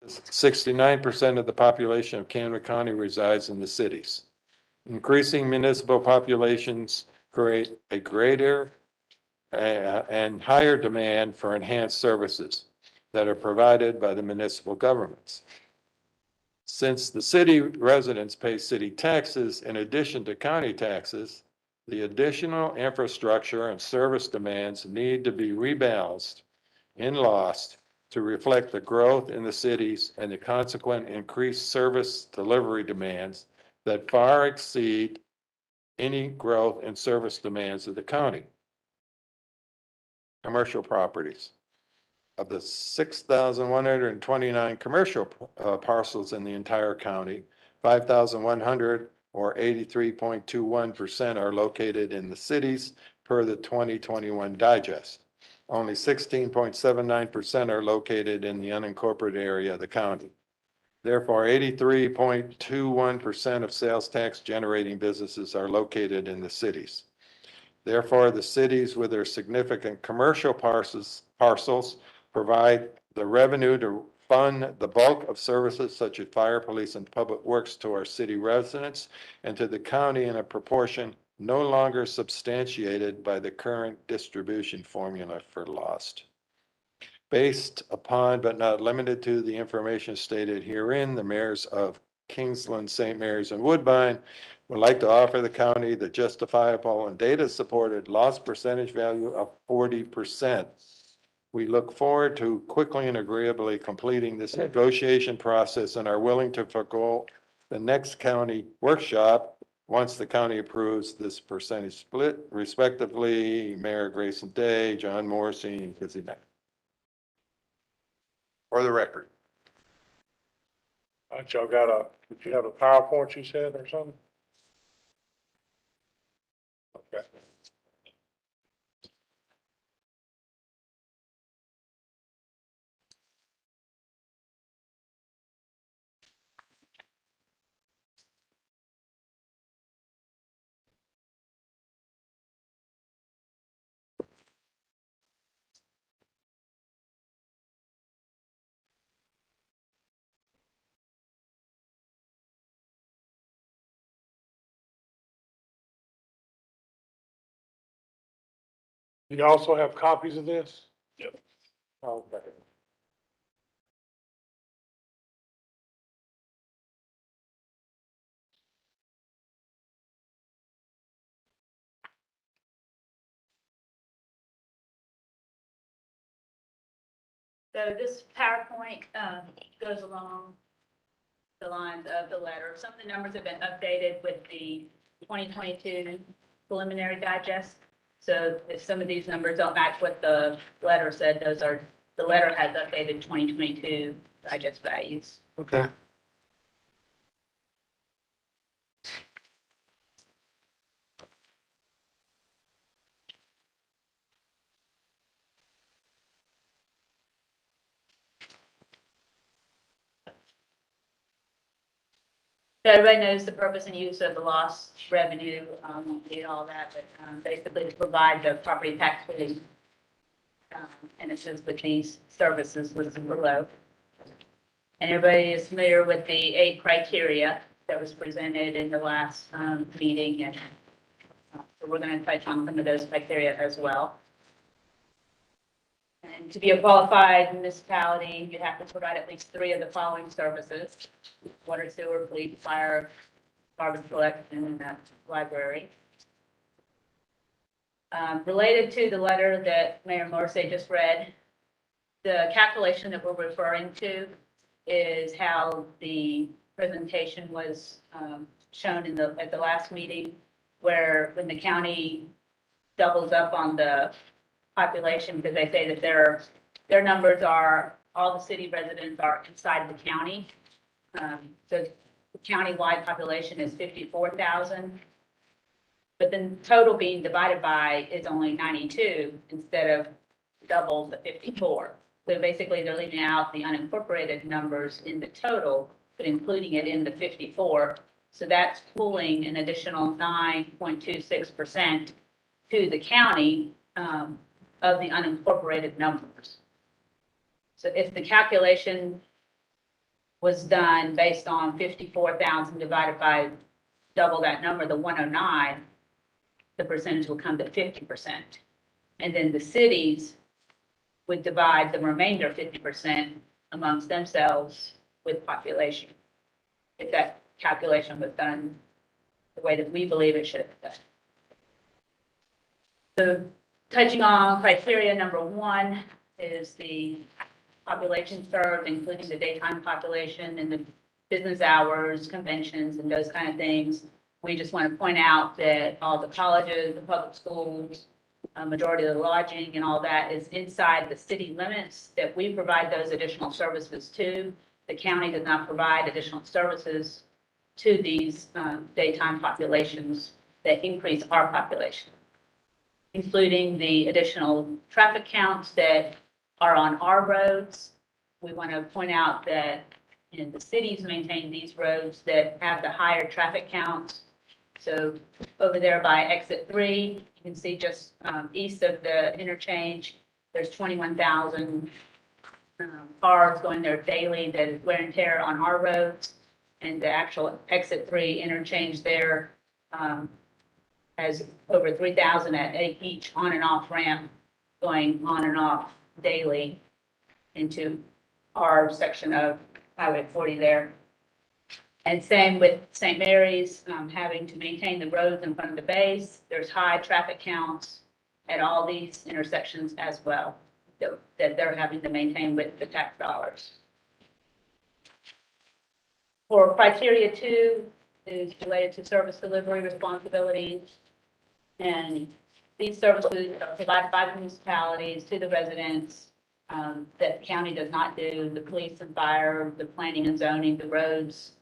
69% of the population of Camden County resides in the cities. Increasing municipal populations create a greater and higher demand for enhanced services that are provided by the municipal governments. Since the city residents pay city taxes in addition to county taxes, the additional infrastructure and service demands need to be rebalanced and lost to reflect the growth in the cities and the consequent increased service delivery demands that far exceed any growth in service demands of the county. Commercial properties. Of the 6,129 commercial parcels in the entire county, 5,100 or 83.21% are located in the cities per the 2021 digest. Only 16.79% are located in the unincorporated area of the county. Therefore, 83.21% of sales tax generating businesses are located in the cities. Therefore, the cities with their significant commercial parcels provide the revenue to fund the bulk of services such as fire, police, and public works to our city residents and to the county in a proportion no longer substantiated by the current distribution formula for lost. Based upon but not limited to the information stated herein, the mayors of Kingsland, St. Mary's, and Woodbine would like to offer the county the justifiable and data-supported loss percentage value of 40%. We look forward to quickly and agreeably completing this negotiation process and are willing to forego the next county workshop once the county approves this percentage split, respectively, Mayor Grayson Day, John Morrissey, and Kizzy Knapp. For the record. All right, y'all got did you have a PowerPoint you said or something? Okay. Do you also have copies of this? Yep. Okay. So this PowerPoint goes along the lines of the letter. Some of the numbers have been updated with the 2022 preliminary digest. So if some of these numbers don't match what the letter said, the letter has updated 2022 digest values. Okay. So everybody knows the purpose and use of the lost revenue, and all that, but basically to provide the property tax relief. And it's just with these services listed below. And everybody is familiar with the 8 criteria that was presented in the last meeting, and so we're going to touch on some of those criteria as well. And to be a qualified municipality, you have to provide at least 3 of the following services: water, sewer, police, fire, garbage collection, and library. Related to the letter that Mayor Morrissey just read, the calculation that we're referring to is how the presentation was shown at the last meeting, where when the county doubles up on the population, because they say that their numbers are, all the city residents are inside the county. So the county-wide population is 54,000. But then total being divided by is only 92 instead of double the 54. So basically they're leaving out the unincorporated numbers in the total, but including it in the 54. So that's pulling an additional 9.26% to the county of the unincorporated numbers. So if the calculation was done based on 54,000 divided by double that number, the 109, the percentage would come to 50%. And then the cities would divide the remainder 50% amongst themselves with population. If that calculation was done the way that we believe it should have been done. So touching on criteria number 1 is the population served, including the daytime population and the business hours, conventions, and those kind of things. We just want to point out that all the colleges, the public schools, a majority of the lodging and all that is inside the city limits that we provide those additional services to. The county does not provide additional services to these daytime populations that increase our population, including the additional traffic counts that are on our roads. We want to point out that the cities maintain these roads that have the higher traffic counts. So over there by exit 3, you can see just east of the interchange, there's 21,000 cars going there daily that is wear and tear on our roads. And the actual exit 3 interchange there has over 3,000 at each on and off ramp going on and off daily into our section of Highway 40 there. And same with St. Mary's, having to maintain the roads in front of the base. There's high traffic counts at all these intersections as well that they're having to maintain with the tax dollars. For criteria 2 is related to service delivery responsibilities. And these services are provided by the municipalities to the residents that the county does not do, the police and fire, the planning and zoning, the roads,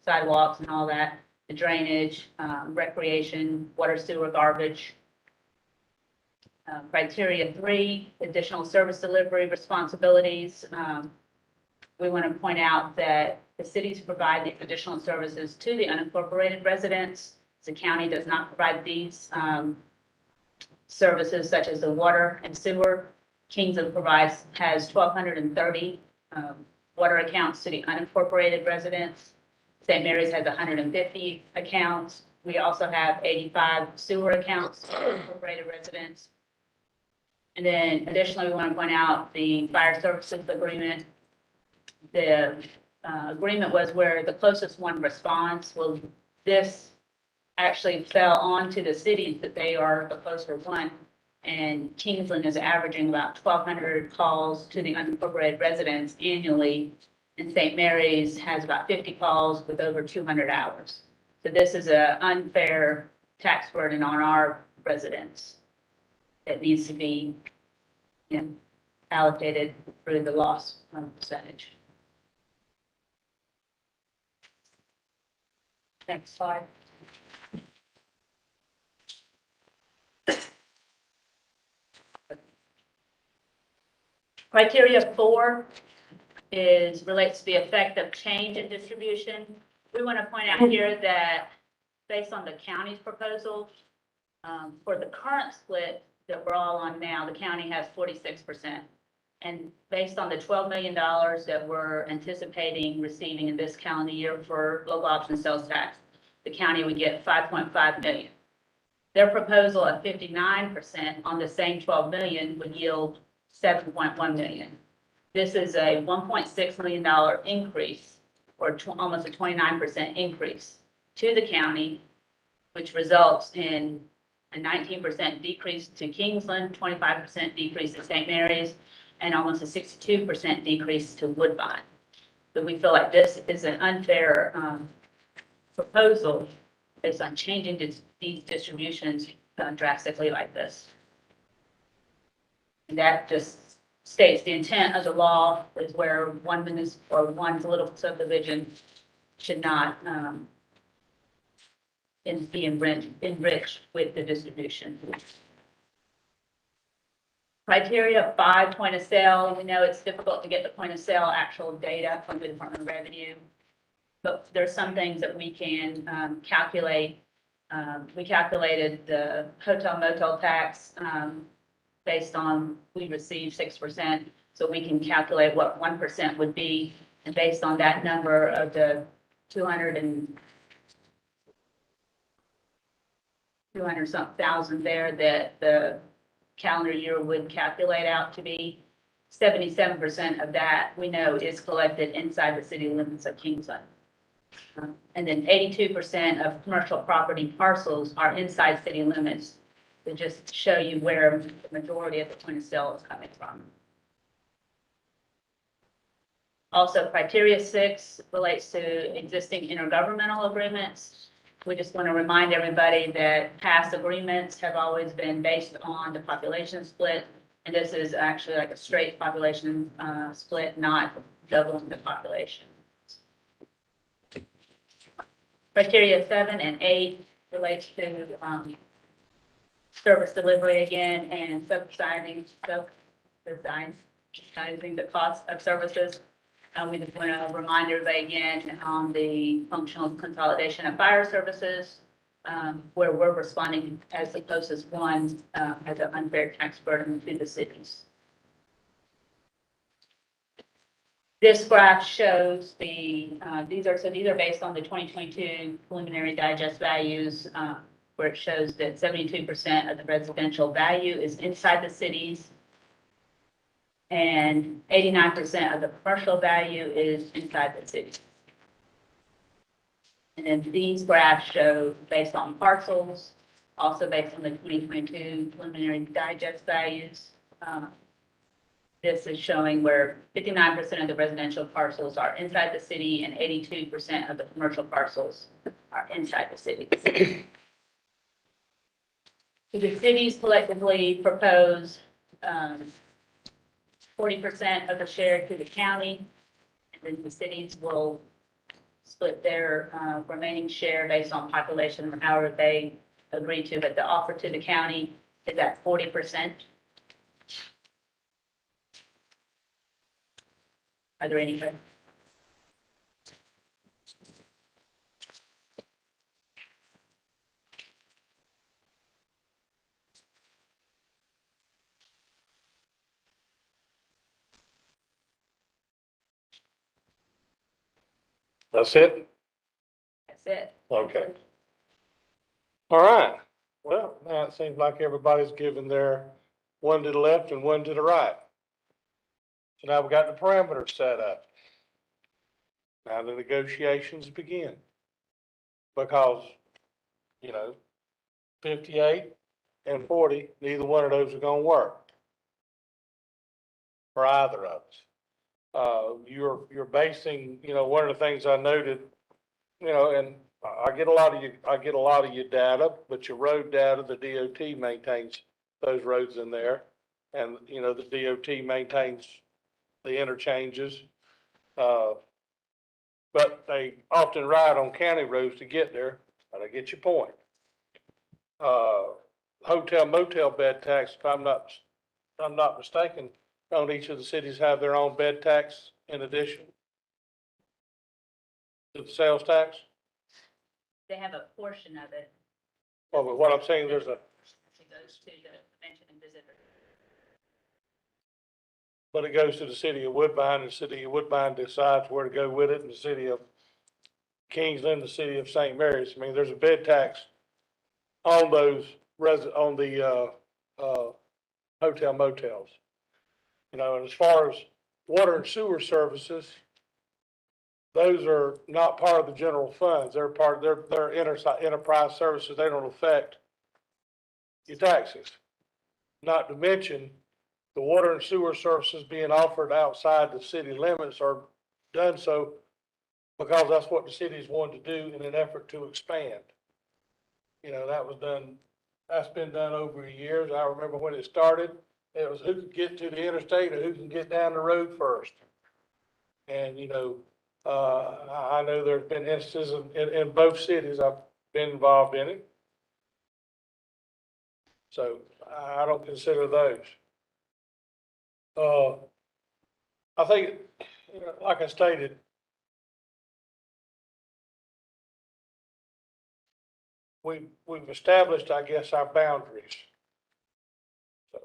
sidewalks and all that, the drainage, recreation, water, sewer, garbage. Criteria 3, additional service delivery responsibilities. We want to point out that the cities provide these additional services to the unincorporated residents. The county does not provide these services such as the water and sewer. Kingsland has 1,230 water accounts to the unincorporated residents. St. Mary's has 150 accounts. We also have 85 sewer accounts to unincorporated residents. And then additionally, we want to point out the fire services agreement. The agreement was where the closest one responds. Well, this actually fell onto the cities that they are the closer one. And Kingsland is averaging about 1,200 calls to the unincorporated residents annually. And St. Mary's has about 50 calls with over 200 hours. So this is an unfair tax burden on our residents that needs to be allocated through the loss percentage. Next slide. Criteria 4 relates to the effect of change in distribution. We want to point out here that based on the county's proposal, for the current split that we're all on now, the county has 46%. And based on the $12 million that we're anticipating receiving in this calendar year for local option sales tax, the county would get 5.5 million. Their proposal of 59% on the same 12 million would yield 7.1 million. This is a $1.6 million increase, or almost a 29% increase to the county, which results in a 19% decrease to Kingsland, 25% decrease to St. Mary's, and almost a 62% decrease to Woodbine. But we feel like this is an unfair proposal based on changing these distributions drastically like this. And that just states the intent of the law is where one political subdivision should not be enriched with the distribution. Criteria 5, point of sale. We know it's difficult to get the point of sale actual data from the Department of Revenue, but there's some things that we can calculate. We calculated the hotel motel tax based on we received 6%, so we can calculate what 1% would be And based on that number of the 200 some thousand there, that the calendar year would calculate out to be, 77% of that we know is collected inside the city limits of Kingsland. And then 82% of commercial property parcels are inside city limits, to just show you where the majority of the point of sale is coming from. Also, criteria 6 relates to existing intergovernmental agreements. We just want to remind everybody that past agreements have always been based on the population split, and this is actually like a straight population split, not doubling the population. Criteria 7 and 8 relates to service delivery again, and subsidizing the cost of services. We just want to remind everybody again on the functional consolidation of fire services, where we're responding as the closest one as an unfair tax burden to the cities. This graph shows these are based on the 2022 preliminary digest values, where it shows that 72% of the residential value is inside the cities, and 89% of the commercial value is inside the city. And then these graphs show based on parcels, also based on the 2022 preliminary digest values. This is showing where 59% of the residential parcels are inside the city and 82% of the commercial parcels are inside the city. So the cities collectively propose 40% of the share to the county, and then the cities will split their remaining share based on population, however they agree to, but the offer to the county is at 40%. Are there any questions? That's it? That's it. Okay. All right. Well, now it seems like everybody's given their one to the left and one to the right. So now we've got the parameters set up. Now the negotiations begin. Because, 58 and 40, neither one of those are gonna work. For either of us. You're basing, one of the things I noted, and I get a lot of your data, but your road data, the DOT maintains those roads in there. And, the DOT maintains the interchanges. But they often ride on county roads to get there, but I get your point. Hotel motel bed tax, if I'm not mistaken, don't each of the cities have their own bed tax in addition to the sales tax? They have a portion of it. Well, but what I'm saying, It goes to the convention and visitor. but it goes to the city of Woodbine, and the city of Woodbine decides where to go with it, and the city of Kingsland, the city of St. Mary's. I mean, there's a bed tax on those on the hotel motels. And as far as water and sewer services, those are not part of the general funds. They're they're enterprise services. They don't affect your taxes. Not to mention the water and sewer services being offered outside the city limits are done so because that's what the cities wanted to do in an effort to expand. That's been done over the years. I remember when it started, it was who could get to the interstate or who can get down the road first. And, I know there's been instances in both cities. I've been involved in it. So I don't consider those. I think, like I stated, we've established, I guess, our boundaries. So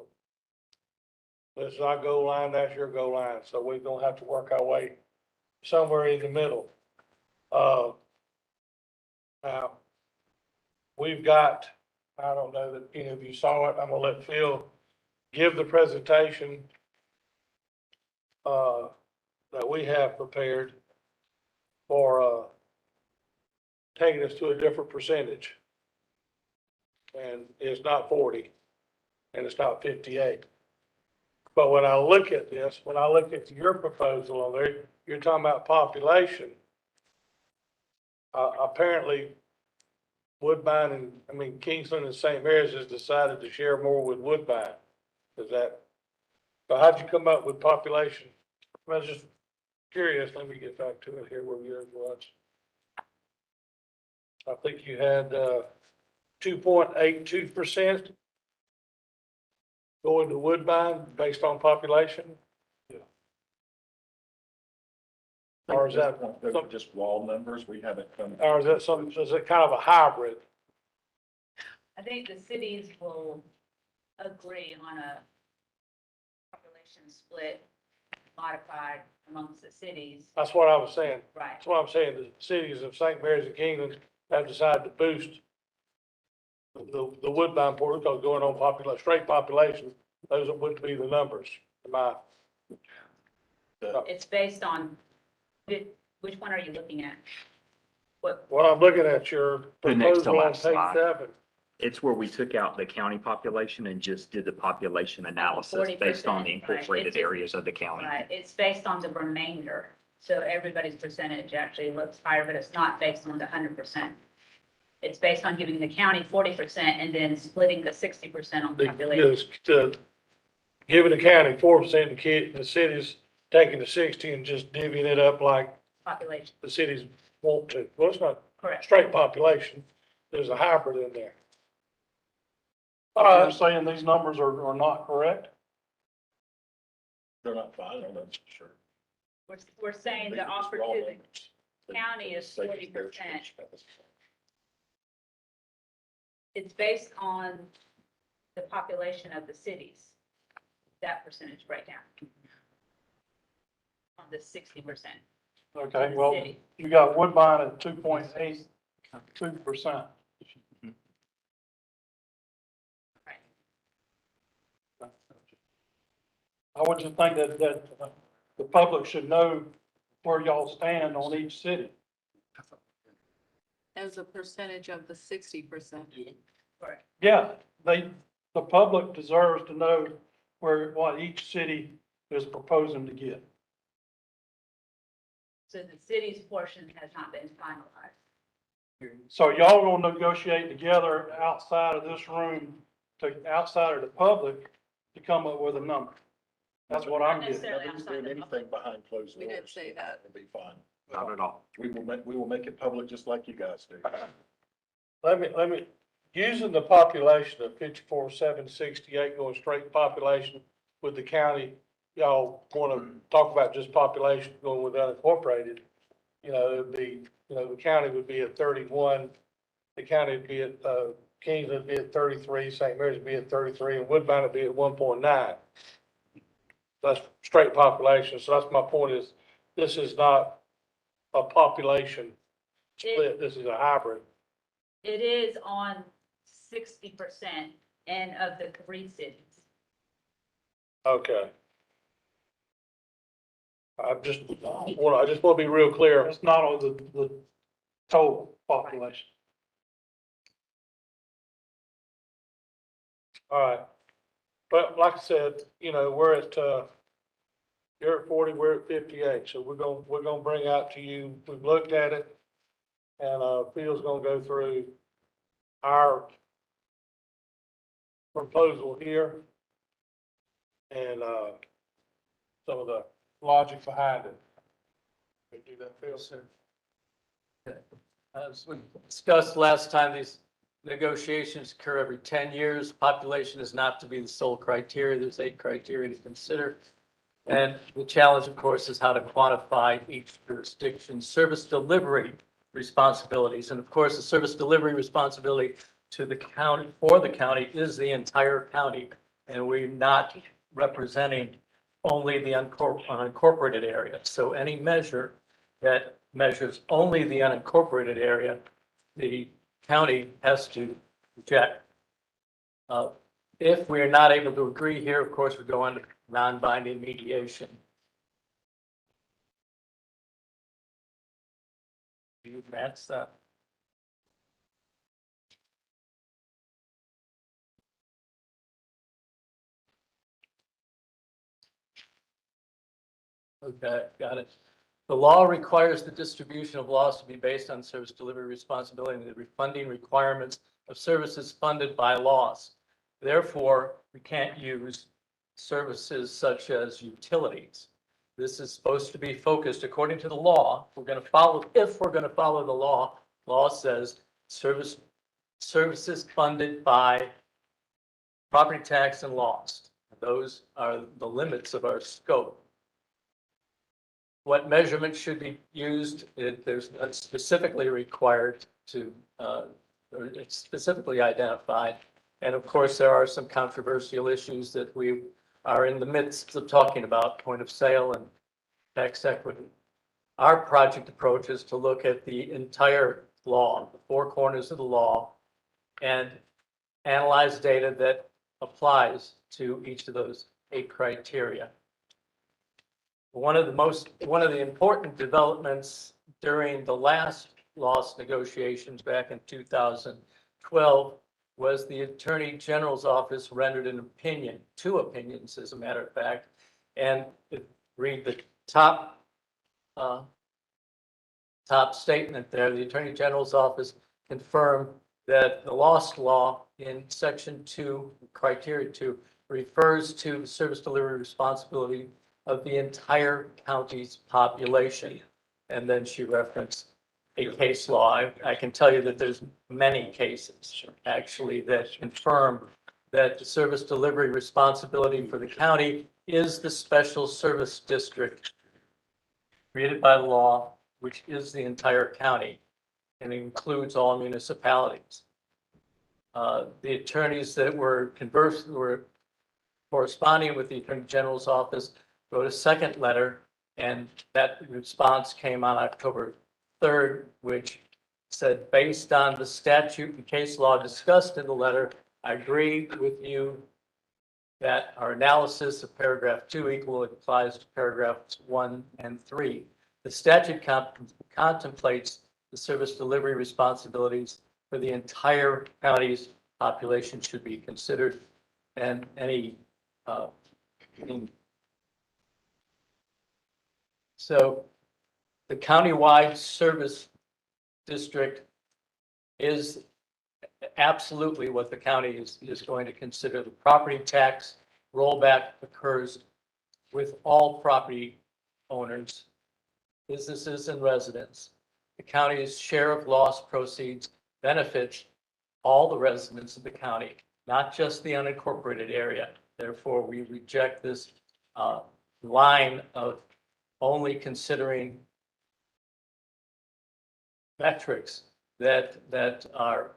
this is our goal line, that's your goal line. So we're gonna have to work our way somewhere in the middle. Now, we've got, I don't know that any of you saw it, I'm gonna let Phil give the presentation that we have prepared for, taking us to a different percentage. And it's not 40, and it's not 58. But when I look at this, when I look at your proposal on there, you're talking about population. Apparently, Woodbine and, Kingsland and St. Mary's has decided to share more with Woodbine. Is that, so how'd you come up with population? I was just curious, let me get back to it here where yours was. I think you had, 2.82% going to Woodbine based on population? Or is that, Those are just raw numbers, we haven't come. or is that some, is it kind of a hybrid? I think the cities will agree on a population split modified amongst the cities. That's what I was saying. Right. That's what I'm saying. The cities of St. Mary's and Kingsland have decided to boost the Woodbine port because going on population, straight population, those would be the numbers. It's based on, which one are you looking at? What, Well, I'm looking at your The next to proposal on last page slide. 7. It's where we took out the county population and just did the population analysis based on the 40%, right. incorporated It's- areas of the county. right, it's based on the remainder. So everybody's percentage actually looks higher, but it's not based on the 100%. It's based on giving the county 40% and then splitting the 60% on population. Giving the county 4%, the cities taking the 60 and just divvying it up like Population, the cities want to. Well, it's not correct. straight population. There's a hybrid in there. I'm saying these numbers are not correct. They're not final, that's for sure. We're saying the offer to the county is 40%. It's based on the population of the cities, that percentage breakdown. On the 60%. Okay, well, you got Woodbine at 2.82%. I would just think that the public should know where y'all stand on each city. As a percentage of the 60%. Correct. Yeah, the public deserves to know what each city is proposing to get. So the city's portion has not been finalized. So y'all gonna negotiate together outside of this room, outside of the public, to come up with a number. That's what I'm Not getting. necessarily Nobody's outside doing the anything behind closed We doors. didn't say that. It'll be fine. Not at all. We will make it public just like you guys do. Let me, using the population of 54,768 going straight population with the county, y'all wanna talk about just population going with unincorporated. It'd be, the county would be at 31, the county would be at, Kingsland would be at 33, St. Mary's would be at 33, and Woodbine would be at 1.9. That's straight population, so that's my point is, this is not a population split, this is a hybrid. It is on 60% and of the 3 cities. Okay. I just want to be real clear. It's not on the total population. All right. But like I said, we're at, you're at 40, we're at 58. So we're gonna bring out to you, we've looked at it. And, Phil's gonna go through our proposal here. And, some of the logic behind it. Can you do that, Phil? As we discussed last time, these negotiations occur every 10 years. Population is not to be the sole criteria. There's 8 criteria to consider. And the challenge, of course, is how to quantify each jurisdiction's service delivery responsibilities. And of course, the service delivery responsibility to the county, for the county, is the entire county. And we're not representing only the unincorporated area. So any measure that measures only the unincorporated area, the county has to reject. If we are not able to agree here, of course, we go on to non-binding mediation. Do you advance that? Okay, got it. The law requires the distribution of loss to be based on service delivery responsibility and the refunding requirements of services funded by loss. Therefore, we can't use services such as utilities. This is supposed to be focused according to the law. If we're going to follow the law says services funded by property tax and loss. Those are the limits of our scope. What measurements should be used, there's not specifically required to, or it's specifically identified. And of course, there are some controversial issues that we are in the midst of talking about, point of sale and tax equity. Our project approach is to look at the entire law, the four corners of the law, and analyze data that applies to each of those 8 criteria. One of the important developments during the last loss negotiations back in 2012 was the Attorney General's office rendered an opinion, 2 opinions, as a matter of fact, and read the top statement there. The Attorney General's office confirmed that the loss law in Section 2, Criteria 2, refers to the service delivery responsibility of the entire county's population. And then she referenced a case law. I can tell you that there's many cases actually that confirm that the service delivery responsibility for the county is the special service district created by law, which is the entire county and includes all municipalities. The attorneys that were corresponding with the Attorney General's office wrote a second letter, and that response came on October 3rd, which said, based on the statute and case law discussed in the letter, I agree with you that our analysis of paragraph 2 equally applies to paragraphs 1 and 3. The statute contemplates the service delivery responsibilities for the entire county's population should be considered, and any so the countywide service district is absolutely what the county is going to consider. The property tax rollback occurs with all property owners, businesses, and residents. The county's share of lost proceeds benefits all the residents of the county, not just the unincorporated area. Therefore, we reject this line of only considering metrics that are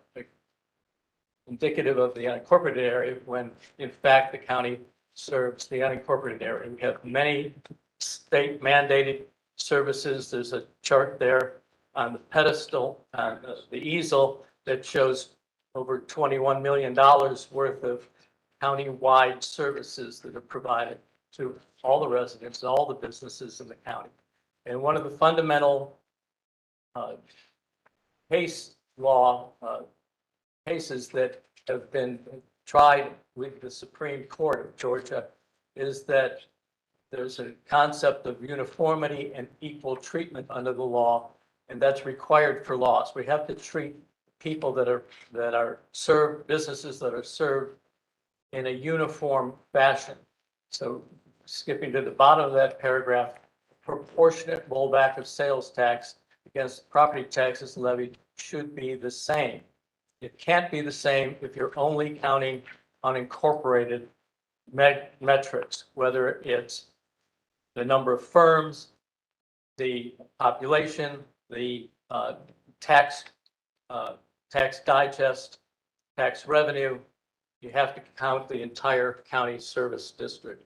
indicative of the unincorporated area, when in fact the county serves the unincorporated area. We have many state mandated services. There's a chart there on the pedestal, on the easel, that shows over $21 million worth of county-wide services that are provided to all the residents and all the businesses in the county. And one of the fundamental case law cases that have been tried with the Supreme Court of Georgia is that there's a concept of uniformity and equal treatment under the law, and that's required for loss. We have to treat people that are served, businesses that are served in a uniform fashion. So skipping to the bottom of that paragraph, proportionate rollback of sales tax against property taxes levied should be the same. It can't be the same if you're only counting unincorporated metrics, whether it's the number of firms, the population, the tax digest, tax revenue. You have to count the entire county service district.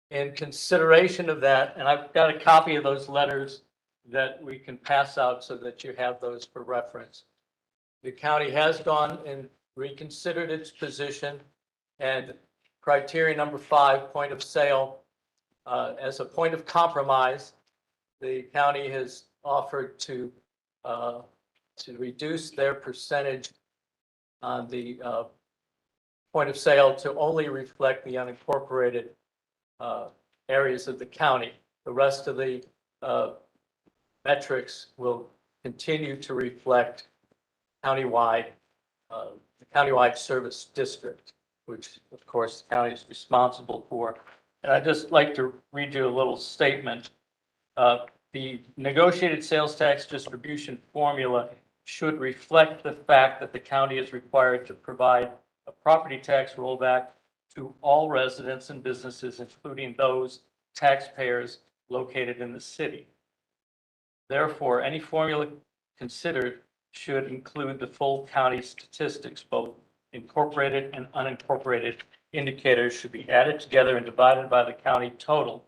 In consideration of that, and I've got a copy of those letters that we can pass out so that you have those for reference. The county has gone and reconsidered its position, and criteria number 5, point of sale, as a point of compromise, the county has offered to reduce their percentage on the point of sale to only reflect the unincorporated areas of the county. The rest of the metrics will continue to reflect countywide, the countywide service district, which of course the county is responsible for. And I'd just like to read you a little statement. The negotiated sales tax distribution formula should reflect the fact that the county is required to provide a property tax rollback to all residents and businesses, including those taxpayers located in the city. Therefore, any formula considered should include the full county statistics. Both incorporated and unincorporated indicators should be added together and divided by the county total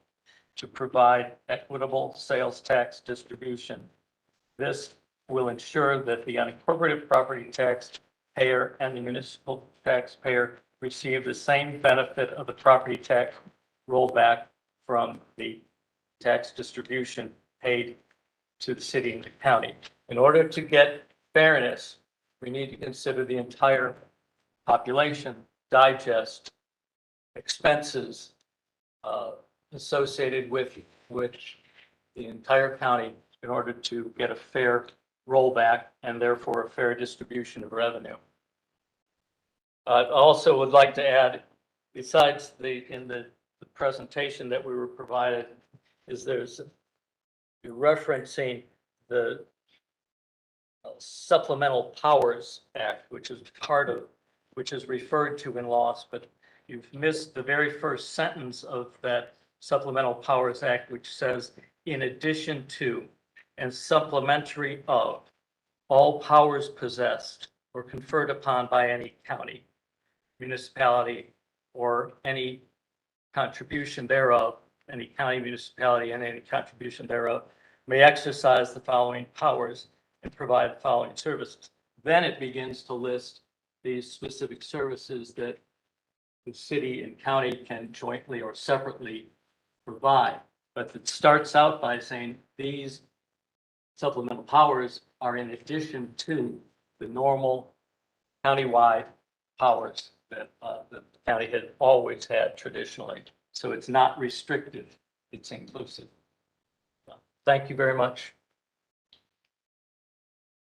to provide equitable sales tax distribution. This will ensure that the unincorporated property tax payer and the municipal taxpayer receive the same benefit of the property tax rollback from the tax distribution paid to the city and the county. In order to get fairness, we need to consider the entire population, digest expenses associated with the entire county in order to get a fair rollback and therefore a fair distribution of revenue. I also would like to add, besides in the presentation that we were provided, is there's referencing the Supplemental Powers Act, which is referred to in laws, but you've missed the very first sentence of that Supplemental Powers Act, which says, in addition to and supplementary of all powers possessed or conferred upon by any county, municipality, or any contribution thereof, any county, municipality, and any contribution thereof, may exercise the following powers and provide the following services. Then it begins to list these specific services that the city and county can jointly or separately provide. But it starts out by saying these supplemental powers are in addition to the normal countywide powers that the county had always had traditionally. So it's not restrictive, it's inclusive. Thank you very much.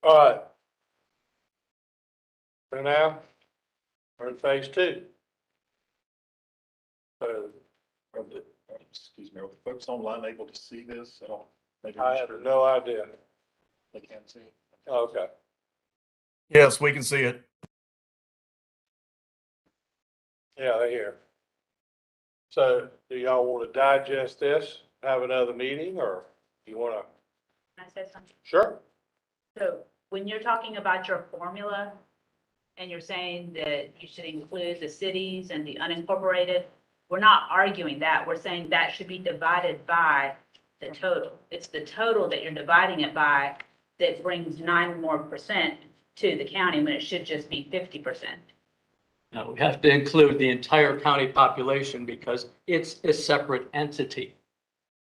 All right. So now, we're in phase 2. So Excuse me, are the folks online able to see this? I have no idea. They can't see it. Okay. Yes, we can see it. Yeah, they're here. So do y'all want to digest this, have another meeting, or you want to? Can I say something? Sure. So when you're talking about your formula and you're saying that you should include the cities and the unincorporated, we're not arguing that. We're saying that should be divided by the total. It's the total that you're dividing it by that brings 9% more to the county when it should just be 50%. Now, we have to include the entire county population because it's a separate entity.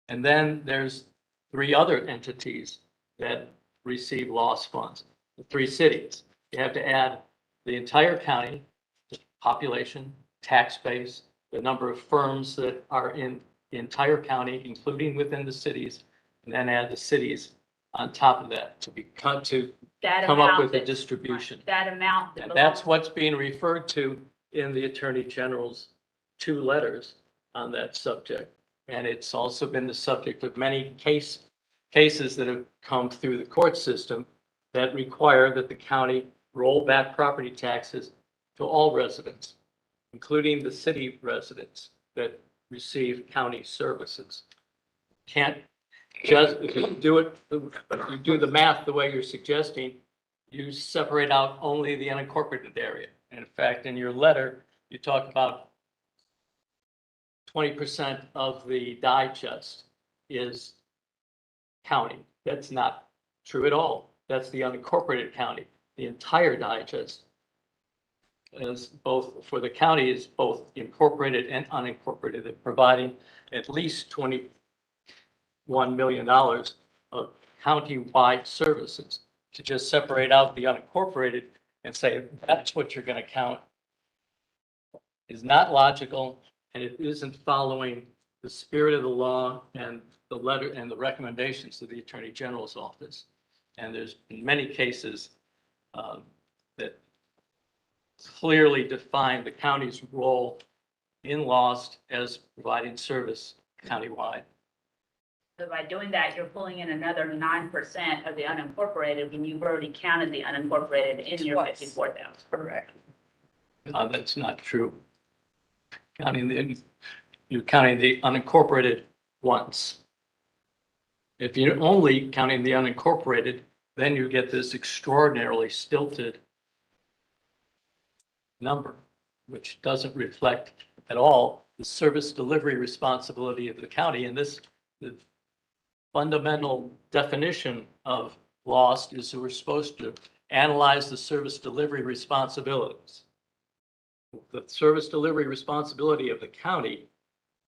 And then there's 3 other entities that receive loss funds, the 3 cities. You have to add the entire county, the population, tax base, the number of firms that are in the entire county, including within the cities, and then add the cities on top of that to come up with a distribution. That amount. And that's what's being referred to in the Attorney General's 2 letters on that subject. And it's also been the subject of many cases that have come through the court system that require that the county roll back property taxes to all residents, including the city residents that receive county services. Can't just, if you do the math the way you're suggesting, you separate out only the unincorporated area. And in fact, in your letter, you talk about 20% of the digest is county. That's not true at all. That's the unincorporated county. The entire digest is both, for the county is both incorporated and unincorporated, and providing at least $21 million of county-wide services. To just separate out the unincorporated and say that's what you're going to count is not logical, and it isn't following the spirit of the law and the letter and the recommendations of the Attorney General's office. And there's been many cases that clearly define the county's role in Lost as providing service countywide. So by doing that, you're pulling in another 9% of the unincorporated when you've already counted the unincorporated in your Twice. 54,000. Correct. That's not true. You're counting the unincorporated once. If you're only counting the unincorporated, then you get this extraordinarily stilted number, which doesn't reflect at all the service delivery responsibility of the county. And this, the fundamental definition of Lost is that we're supposed to analyze the service delivery responsibilities. The service delivery responsibility of the county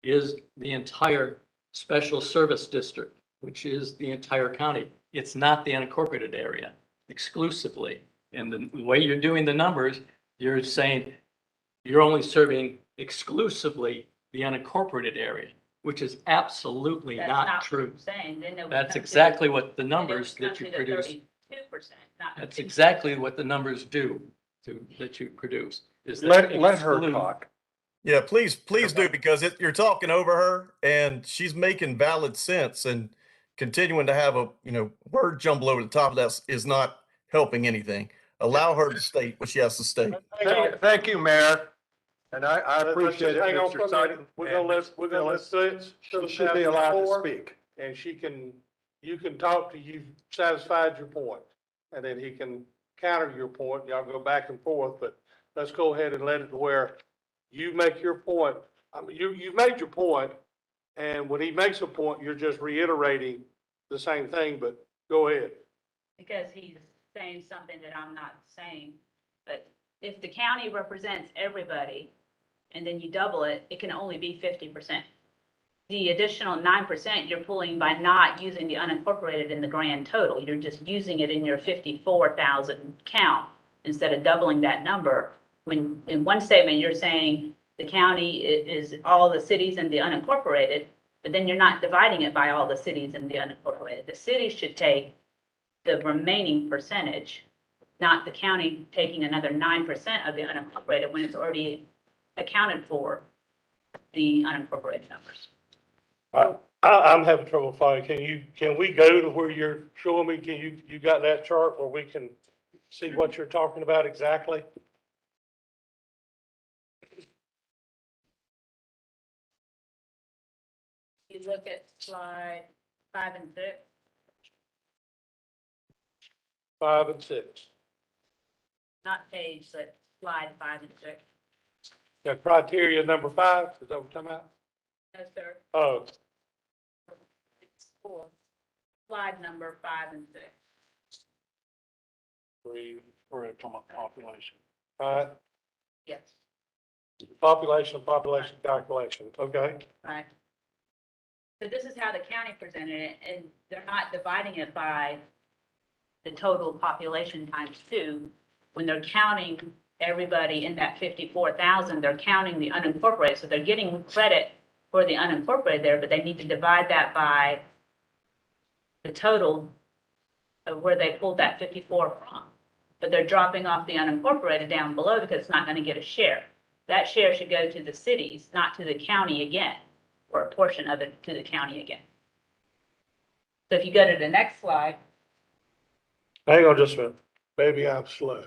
is the entire special service district, which is the entire county. It's not the unincorporated area exclusively. And the way you're doing the numbers, you're saying you're only serving exclusively the unincorporated area, which is absolutely That's not what true. I'm saying. Then it would That's come to- exactly what the then it numbers would that come you to the produce. 32%, not That's 50%. exactly what the numbers do that you produce. Is they Let her exclude- talk. Yeah, please do, because you're talking over her and she's making valid sense, and continuing to have a, word jumble over the top of that is not helping anything. Allow her to state what she has to state. Thank you, Mayor. And I appreciate it, Hang on Mr. for a Sutton. minute. We're gonna let Stutz. She should be allowed to speak. And you can talk till you've satisfied your point. And then he can counter your point. Y'all go back and forth, but let's go ahead and let it to where you make your point. I mean, you've made your point, and when he makes a point, you're just reiterating the same thing, but go ahead. Because he's saying something that I'm not saying. But if the county represents everybody and then you double it, it can only be 50%. The additional 9% you're pulling by not using the unincorporated in the grand total. You're just using it in your 54,000 count instead of doubling that number. When in one statement, you're saying the county is all the cities and the unincorporated, but then you're not dividing it by all the cities and the unincorporated. The city should take the remaining percentage, not the county taking another 9% of the unincorporated when it's already accounted for the unincorporated numbers. I'm having trouble following. Can we go to where you're showing me? You got that chart where we can see what you're talking about exactly? You look at slide 5 and 6. 5 and 6. Not page, but slide 5 and 6. Yeah, criteria number 5, is that what you're talking about? No, sir. Oh, It's 4. Slide number 5 and 6. We're talking about population. all right. Yes, Population calculation, okay? right. So this is how the county presented it, and they're not dividing it by the total population times 2. When they're counting everybody in that 54,000, they're counting the unincorporated, so they're getting credit for the unincorporated there, but they need to divide that by the total of where they pulled that 54 from. But they're dropping off the unincorporated down below because it's not going to get a share. That share should go to the cities, not to the county again, or a portion of it to the county again. So if you go to the next slide, Hang on just a minute. Maybe I'm slow.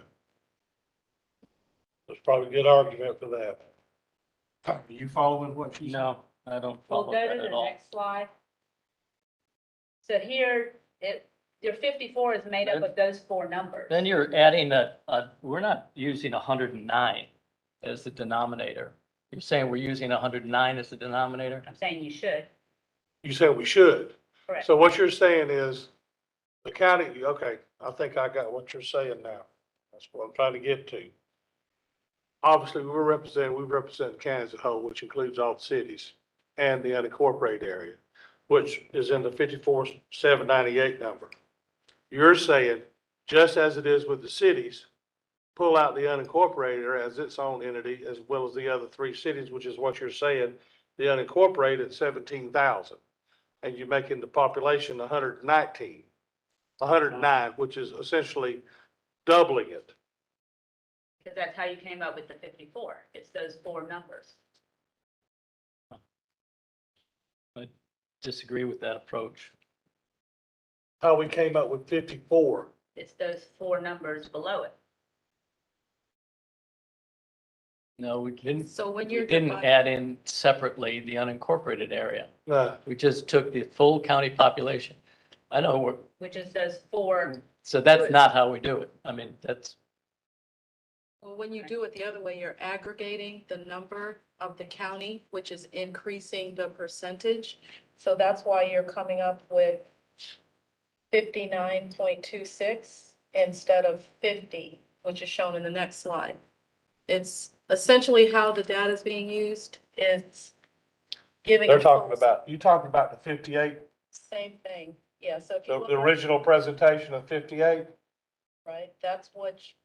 There's probably a good argument for that. Are you following what she's? No, I don't we'll follow go that to the at all. next slide. So here, your 54 is made up of those 4 numbers. Then you're adding we're not using 109 as the denominator. You're saying we're using 109 as the denominator? I'm saying you should, You said we should. correct. So what you're saying is The county, okay, I think I got what you're saying now. That's what I'm trying to get to. Obviously, we represent Kansas as a whole, which includes all the cities and the unincorporated area, which is in the 54,798 number. You're saying, just as it is with the cities, pull out the unincorporated as its own entity, as well as the other three cities, which is what you're saying, the unincorporated 17,000. And you're making the population 119, 109, which is essentially doubling it. Because that's how you came up with the 54. It's those four numbers. Disagree with that approach. How we came up with 54. It's those four numbers below it. No, we didn't, So when we you're. didn't dividing- add in separately the unincorporated area. No, We just took the full county population. I know, Which is those four, so that's not how we do it. I mean, that's, Well, when you do it the other way, you're aggregating the number of the county, which is increasing the percentage. So that's why you're coming up with 59.26 instead of 50, which is shown in the next slide. It's essentially how the data is being used. It's giving. they're a talking false- about, you talking about the 58, Same thing, yeah, so if you the look the at, original presentation of 58? right, that's which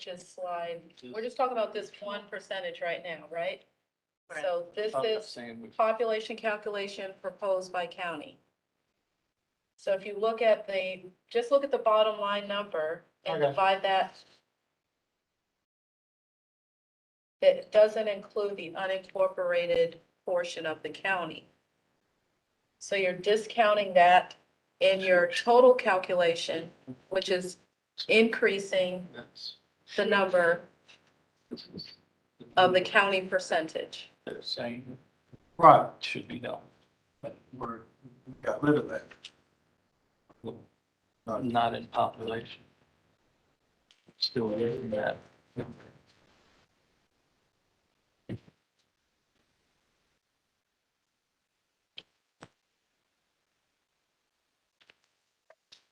is slide, we're just talking about this 1% right now, right? Correct. So this I'm not is saying we- population calculation proposed by county. So if you look at just look at the bottom line number and Okay. divide that. It doesn't include the unincorporated portion of the county. So you're discounting that in your total calculation, which is increasing that's, the number of the county percentage. they're saying Right. should be done, but we're Got rid of that. not in population. Still in that.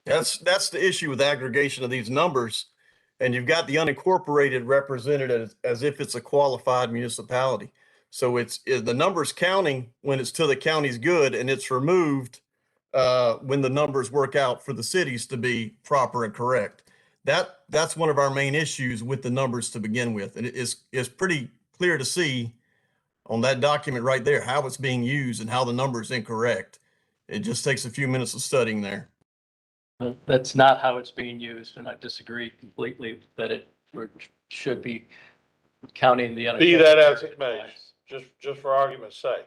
That's the issue with aggregation of these numbers. And you've got the unincorporated represented as if it's a qualified municipality. So the number's counting when it's to the county's good, and it's removed when the numbers work out for the cities to be proper and correct. That's one of our main issues with the numbers to begin with. And it's pretty clear to see on that document right there how it's being used and how the number is incorrect. It just takes a few minutes of studying there. That's not how it's being used, and I disagree completely that it should be counting the. Be that as it may, just for argument's sake.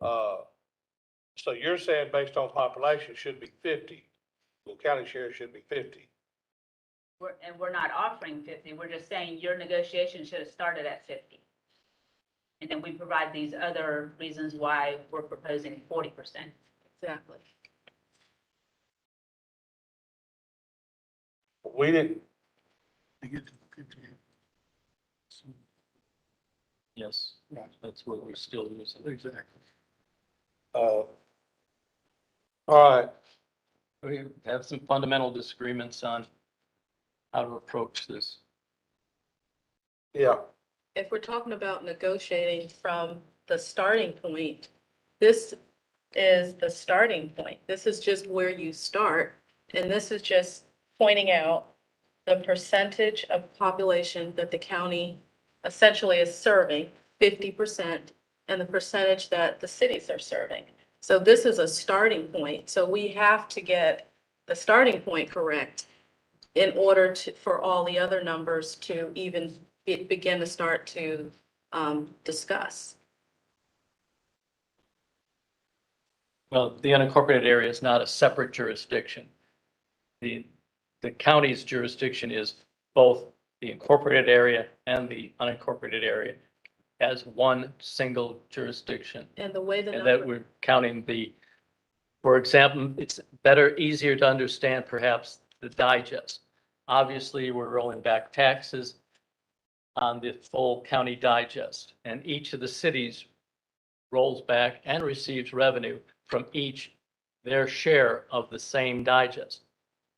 So you're saying based on population should be 50, the county share should be 50. and we're not offering 50. We're just saying your negotiation should have started at 50. And then we provide these other reasons why we're proposing 40%. Exactly. We didn't, Yes, that's what we're still using. Exactly. all right, We have some fundamental disagreements on how to approach this. yeah, If we're talking about negotiating from the starting point, this is the starting point. This is just where you start. And this is just pointing out the percentage of population that the county essentially is serving, 50%, and the percentage that the cities are serving. So this is a starting point. So we have to get the starting point correct in order for all the other numbers to even begin to start to discuss. Well, the unincorporated area is not a separate jurisdiction. The county's jurisdiction is both the incorporated area and the unincorporated area as one single jurisdiction. And the way the And that number, we're counting for example, it's better, easier to understand perhaps the digest. Obviously, we're rolling back taxes on the full county digest, and each of the cities rolls back and receives revenue from each their share of the same digest.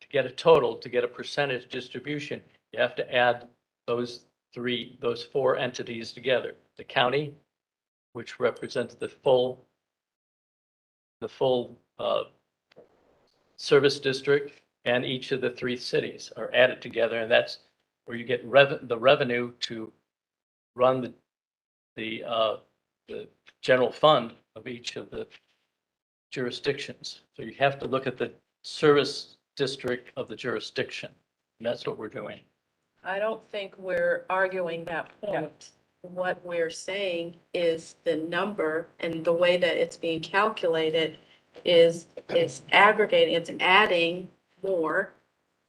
To get a total, to get a percentage distribution, you have to add those four entities together. The county, which represents the full service district, and each of the three cities are added together, and that's where you get the revenue to run the general fund of each of the jurisdictions. So you have to look at the service district of the jurisdiction. And that's what we're doing. I don't think we're arguing that point. What we're saying is the number and the way that it's being calculated is it's aggregating, it's adding more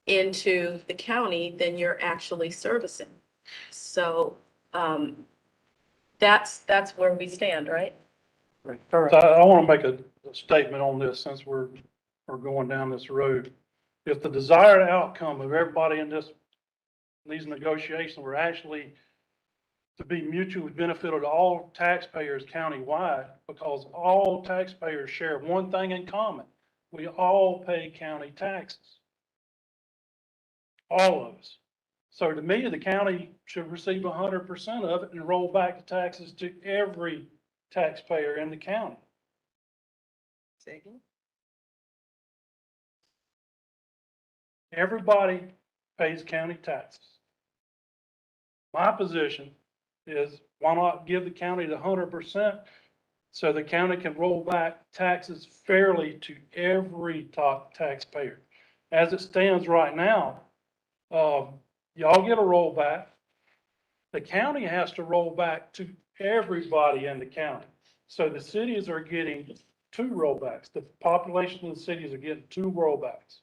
into the county than you're actually servicing. So, that's where we stand, right? So I want to make a statement on this since we're going down this road. If the desired outcome of everybody in these negotiations were actually to be mutually beneficial to all taxpayers countywide, because all taxpayers share one thing in common. We all pay county taxes. All of us. So to me, the county should receive 100% of it and roll back the taxes to every taxpayer in the county. Second. Everybody pays county taxes. My position is, why not give the county the 100% so the county can roll back taxes fairly to every top taxpayer? As it stands right now, y'all get a rollback. The county has to roll back to everybody in the county. So the cities are getting 2 rollbacks. The population of the cities are getting 2 rollbacks.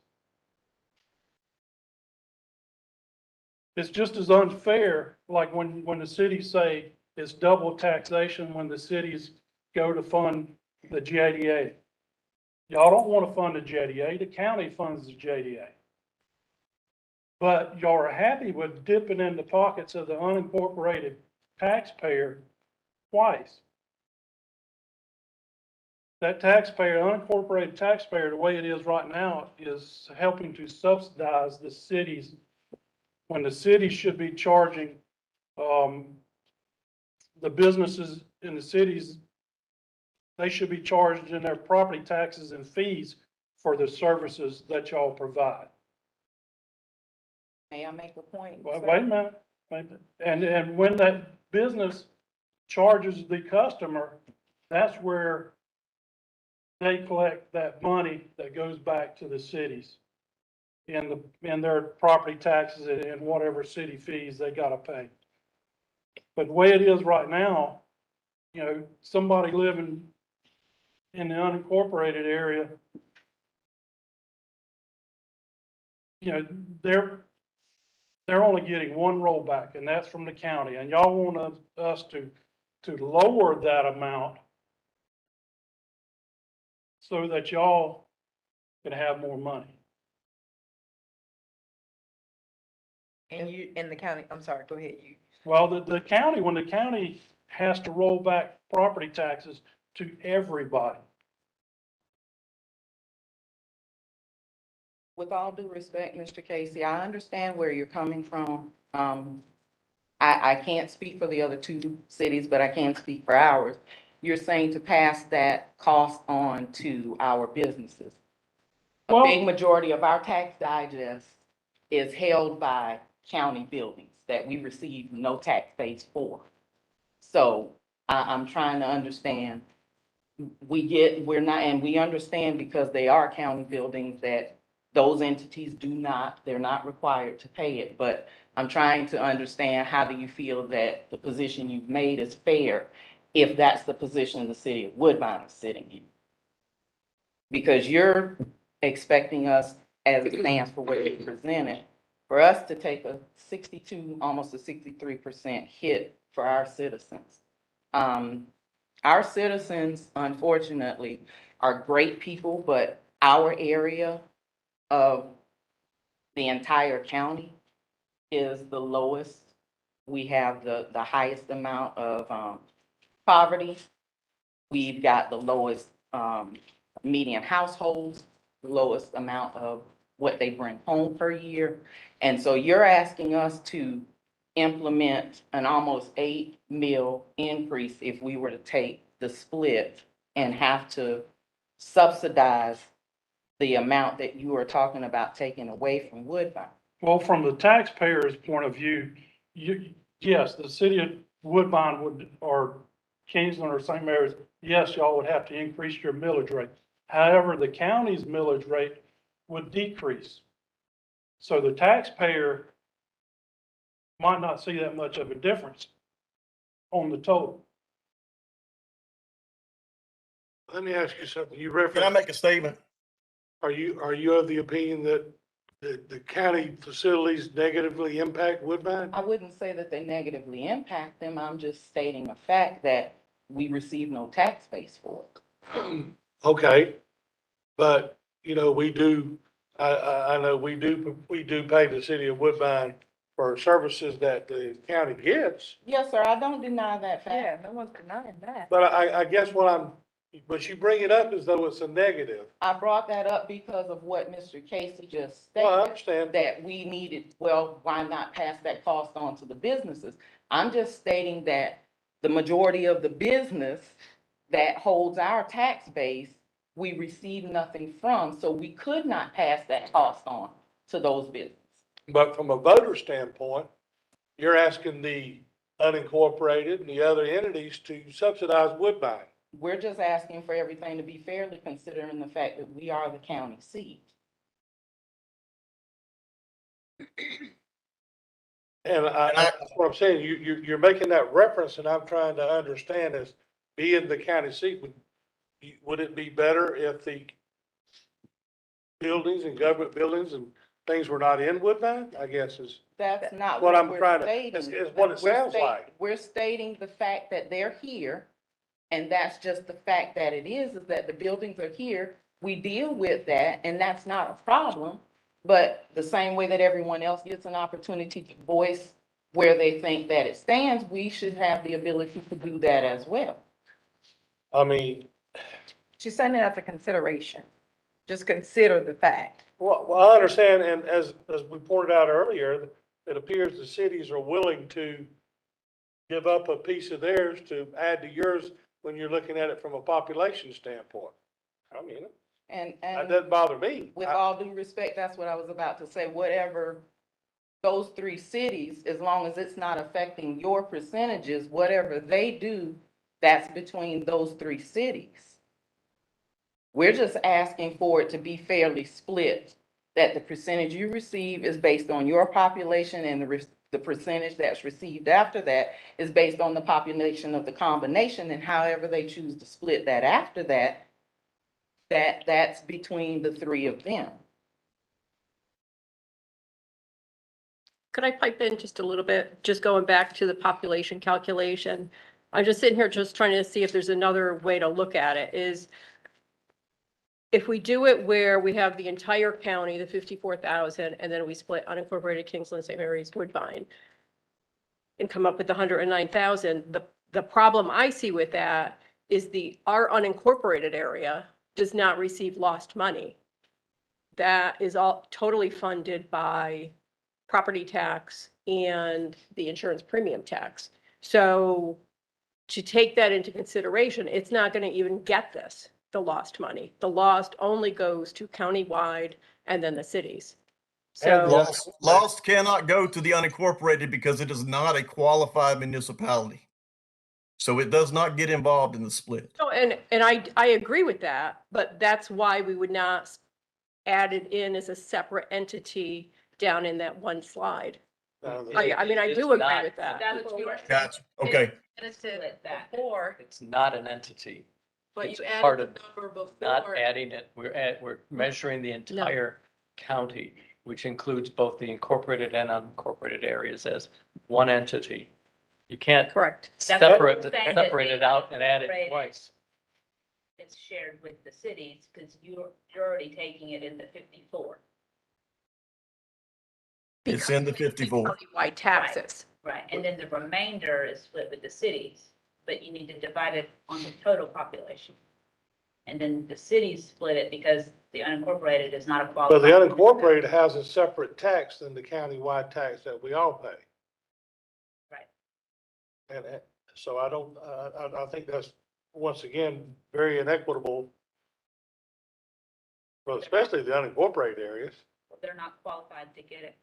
It's just as unfair, like when the cities say it's double taxation when the cities go to fund the JDA. Y'all don't want to fund the JDA, the county funds the JDA. But y'all are happy with dipping in the pockets of the unincorporated taxpayer twice. That taxpayer, unincorporated taxpayer, the way it is right now, is helping to subsidize the cities when the city should be charging, the businesses in the cities, they should be charged in their property taxes and fees for the services that y'all provide. May I make a point? Well, sir? wait a minute. And when that business charges the customer, that's where they collect that money that goes back to the cities in their property taxes and whatever city fees they gotta pay. But the way it is right now, you know, somebody living in the unincorporated area, you know, they're only getting 1 rollback, and that's from the county, and y'all want us to lower that amount so that y'all can have more money. And you, in the county, I'm sorry, go ahead, you. Well, the county, when the county has to roll back property taxes to everybody. With all due respect, Mr. Casey, I understand where you're coming from. I can't speak for the other 2 cities, but I can speak for ours. You're saying to pass that cost on to our businesses. A Well- big majority of our tax digest is held by county buildings that we receive no tax base for. So I'm trying to understand. We're not, and we understand because they are county buildings that those entities they're not required to pay it. But I'm trying to understand, how do you feel that the position you've made is fair if that's the position the city of Woodbine is sitting in? Because you're expecting us, as it stands for what you presented, for us to take a 62, almost a 63% hit for our citizens. Our citizens, unfortunately, are great people, but our area of the entire county is the lowest. We have the highest amount of poverty. We've got the lowest median households, lowest amount of what they bring home per year. And so you're asking us to implement an almost 8 mil increase if we were to take the split and have to subsidize the amount that you are talking about taking away from Woodbine. Well, from the taxpayer's point of view, yes, the city of Woodbine would, or Kingsland or St. Mary's, yes, y'all would have to increase your millage rate. However, the county's millage rate would decrease. So the taxpayer might not see that much of a difference on the total. Let me ask you something. You Can I referenced, make a statement? are you of the opinion that the county facilities negatively impact Woodbine? I wouldn't say that they negatively impact them. I'm just stating a fact that we receive no tax base for it. Okay, but, you know, we do, I know we do pay the city of Woodbine for services that the county gets. Yes, sir, I don't deny that fact. Yeah, no one's denying that. But I guess but you bring it up as though it's a negative. I brought that up because of what Mr. Casey just Well, I stated, understand. that we needed, well, why not pass that cost on to the businesses? I'm just stating that the majority of the business that holds our tax base, we receive nothing from, so we could not pass that cost on to those businesses. But from a voter standpoint, you're asking the unincorporated and the other entities to subsidize Woodbine. We're just asking for everything to be fairly, considering the fact that we are the county seat. And that's what I'm saying, you're making that reference, and I'm trying to understand is, being the county seat, would it be better if the buildings and government buildings and things were not in Woodbine, I guess is That's not what what I'm we're trying to, stating. is what it We're sounds stat- like. We're stating the fact that they're here, and that's just the fact that it is that the buildings are here. We deal with that, and that's not a problem. But the same way that everyone else gets an opportunity to voice where they think that it stands, we should have the ability to do that as well. I mean, She's saying it as a consideration. Just consider the fact. well, I understand, and as we pointed out earlier, it appears the cities are willing to give up a piece of theirs to add to yours when you're looking at it from a population standpoint. I mean, And, that and doesn't bother me. with all due respect, that's what I was about to say, whatever those 3 cities, as long as it's not affecting your percentages, whatever they do, that's between those 3 cities. We're just asking for it to be fairly split, that the percentage you receive is based on your population, and the percentage that's received after that is based on the population of the combination, and however they choose to split that after that, that's between the 3 of them. Could I pipe in just a little bit, just going back to the population calculation? I'm just sitting here just trying to see if there's another way to look at it, is if we do it where we have the entire county, the 54,000, and then we split unincorporated Kingsland, St. Mary's, Woodbine, and come up with the 109,000, the problem I see with that is our unincorporated area does not receive lost money. That is all totally funded by property tax and the insurance premium tax. So to take that into consideration, it's not going to even get the lost money. The lost only goes to countywide and then the cities. So, Lost cannot go to the unincorporated because it is not a qualified municipality. So it does not get involved in the split. no, and I agree with that, but that's why we would not add it in as a separate entity down in that one slide. I mean, I do It's agree not. with that. That's what you were. Gotcha. Okay. Split that. Before, It's not an entity. but It's you part added of- the number Not before. adding it. We're measuring the entire county, which includes both the incorporated and unincorporated areas as one entity. You can't Correct. That's what separate, I'm saying, that separate they it out and add it separated. twice. It's shared with the cities, because you're already taking it in the 54. It's in the 54. Countywide taxes. Right, and then the remainder is split with the cities, but you need to divide it on the total population. and then the cities split it because the unincorporated is not a But qualified. the unincorporated has a separate tax than the countywide tax that we all pay. Right. And so I don't, I think that's, once again, very inequitable for especially the unincorporated areas. They're not qualified to get it.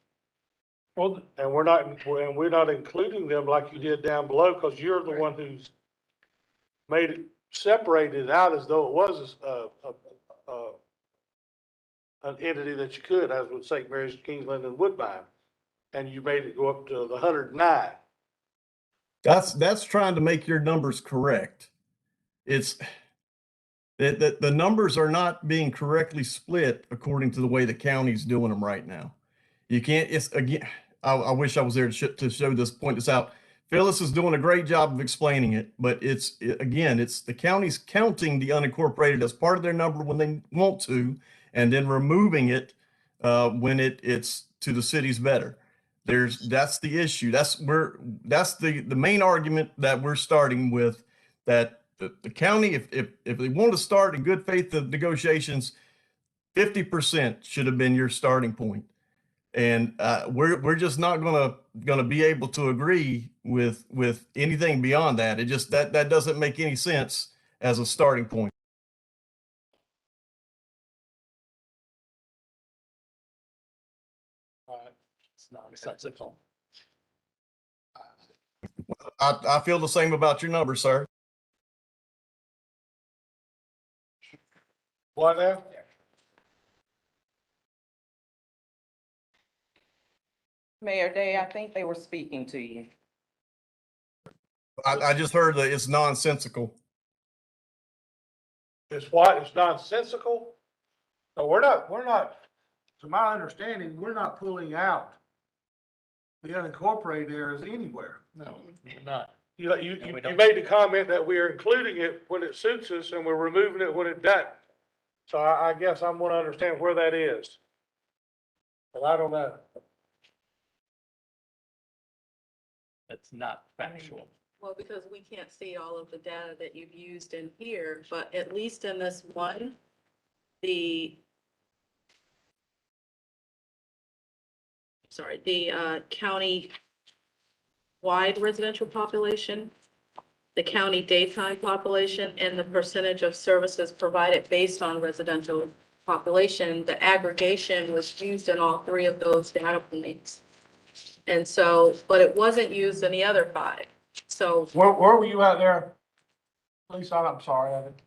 Well, and we're not including them like you did down below, because you're the one who's made it, separated it out as though it was an entity that you could, as with St. Mary's, Kingsland, and Woodbine. And you made it go up to the 109. That's trying to make your numbers correct. It's the numbers are not being correctly split according to the way the county's doing them right now. You can't, it's again, I wish I was there to show this, point this out. Phyllis is doing a great job of explaining it, but it's the county's counting the unincorporated as part of their number when they want to, and then removing it when it's to the city's better. That's the issue. That's the main argument that we're starting with, that the county, if they want to start in good faith of negotiations, 50% should have been your starting point. And we're just not gonna be able to agree with anything beyond that. It just that doesn't make any sense as a starting point. It's nonsensical. I feel the same about your number, sir. What now? Mayor Day, I think they were speaking to you. I just heard that it's nonsensical. It's what? It's nonsensical? No, we're not, to my understanding, we're not pulling out the unincorporated areas anywhere. No, you're not. You And we don't. made the comment that we are including it when it suits us and we're removing it when it doesn't. So I guess I'm gonna understand where that is. But I don't know. It's not factual. Well, because we can't see all of the data that you've used in here, but at least in this one, the county-wide residential population, the county daytime population, and the percentage of services provided based on residential population, the aggregation was used in all three of those data points. And so, but it wasn't used in the other five. So, Where were you out there? Lisa, I'm sorry, I didn't.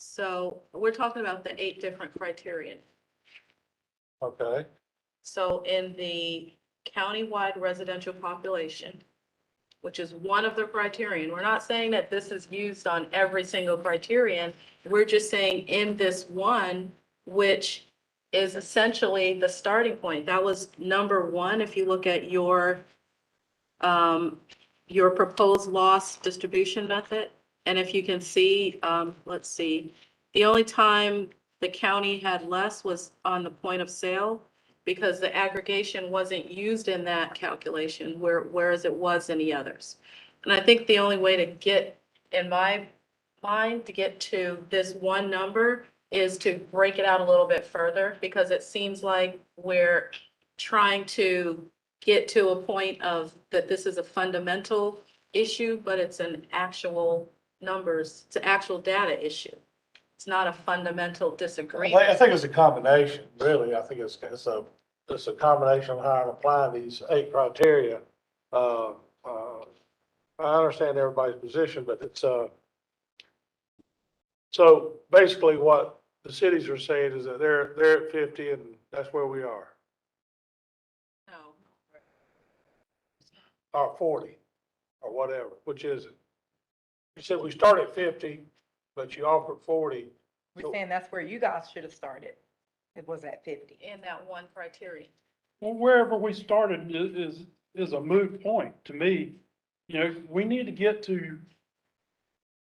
so we're talking about the 8 different criterion. Okay. So in the countywide residential population, which is one of the criterion, we're not saying that this is used on every single criterion. We're just saying in this one, which is essentially the starting point. That was number 1. If you look at your proposed loss distribution method, and if you can see, let's see, the only time the county had less was on the point of sale, because the aggregation wasn't used in that calculation, whereas it was in the others. And I think the only way to get, in my mind, to get to this one number is to break it out a little bit further, because it seems like we're trying to get to a point of that this is a fundamental issue, but it's an actual numbers, it's an actual data issue. It's not a fundamental disagreement. I think it's a combination, really. I think it's a combination of how I'm applying these 8 criteria. I understand everybody's position, but it's, so basically what the cities are saying is that they're at 50 and that's where we are, No. or 40, or whatever, which is it? You said we start at 50, but you offered 40. We're saying that's where you guys should have started. It was at 50. In that one criterion. Well, wherever we started is a moot point to me. You know, we need to get to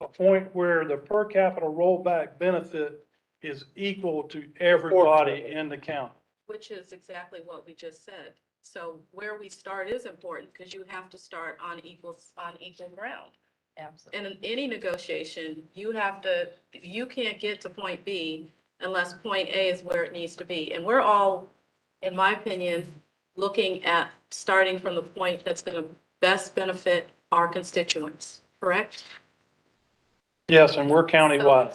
a point where the per capita rollback benefit is equal to everybody in the county. Which is exactly what we just said. So where we start is important, because you have to start on equal ground. Absolutely. in any negotiation, you can't get to point B unless point A is where it needs to be. And we're all, in my opinion, looking at starting from the point that's going to best benefit our constituents, correct? Yes, and we're So countywide.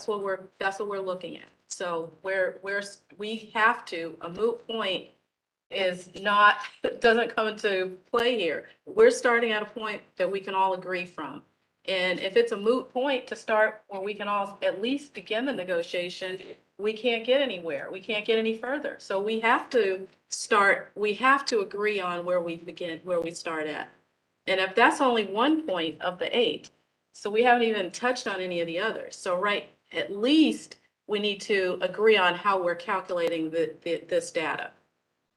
that's what we're looking at. So a moot point is not, doesn't come into play here. We're starting at a point that we can all agree from. And if it's a moot point to start where we can all at least begin the negotiation, we can't get anywhere. We can't get any further. So we have to agree on where we begin, where we start at. And if that's only one point of the 8, so we haven't even touched on any of the others. So at least we need to agree on how we're calculating this data.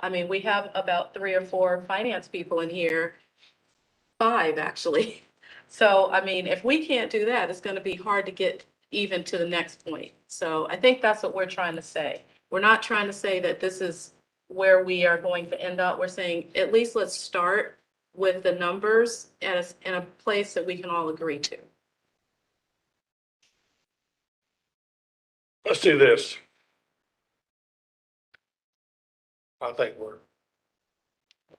I mean, we have about 3 or 4 finance people in here, 5 actually. So, I mean, if we can't do that, it's going to be hard to get even to the next point. So I think that's what we're trying to say. We're not trying to say that this is where we are going to end up. We're saying, at least let's start with the numbers in a place that we can all agree to. Let's do this. I think we're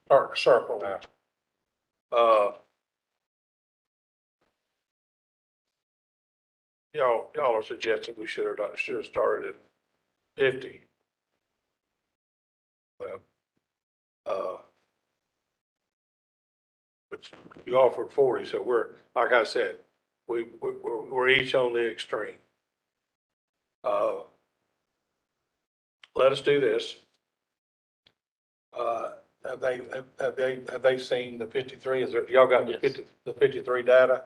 starting to circle now. Y'all are suggesting we should have started at 50. Well, but you offered 40, so we're, like I said, we're each on the extreme. Let us do this. Have they seen the 53? Is there, y'all got the 53 data?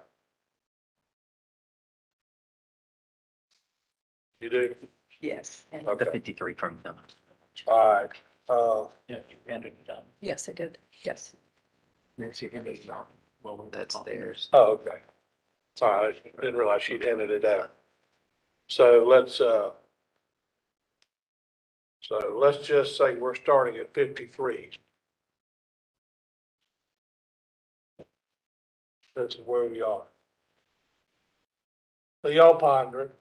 You do? Yes. The Okay. 53 from them. All right. Yeah, you handed it down. Yes, I did. Yes. Nancy handed it down. Well, That's theirs. Oh, okay. Sorry, I didn't realize she'd handed it out. So let's just say we're starting at 53. This is where we are. So y'all ponder it.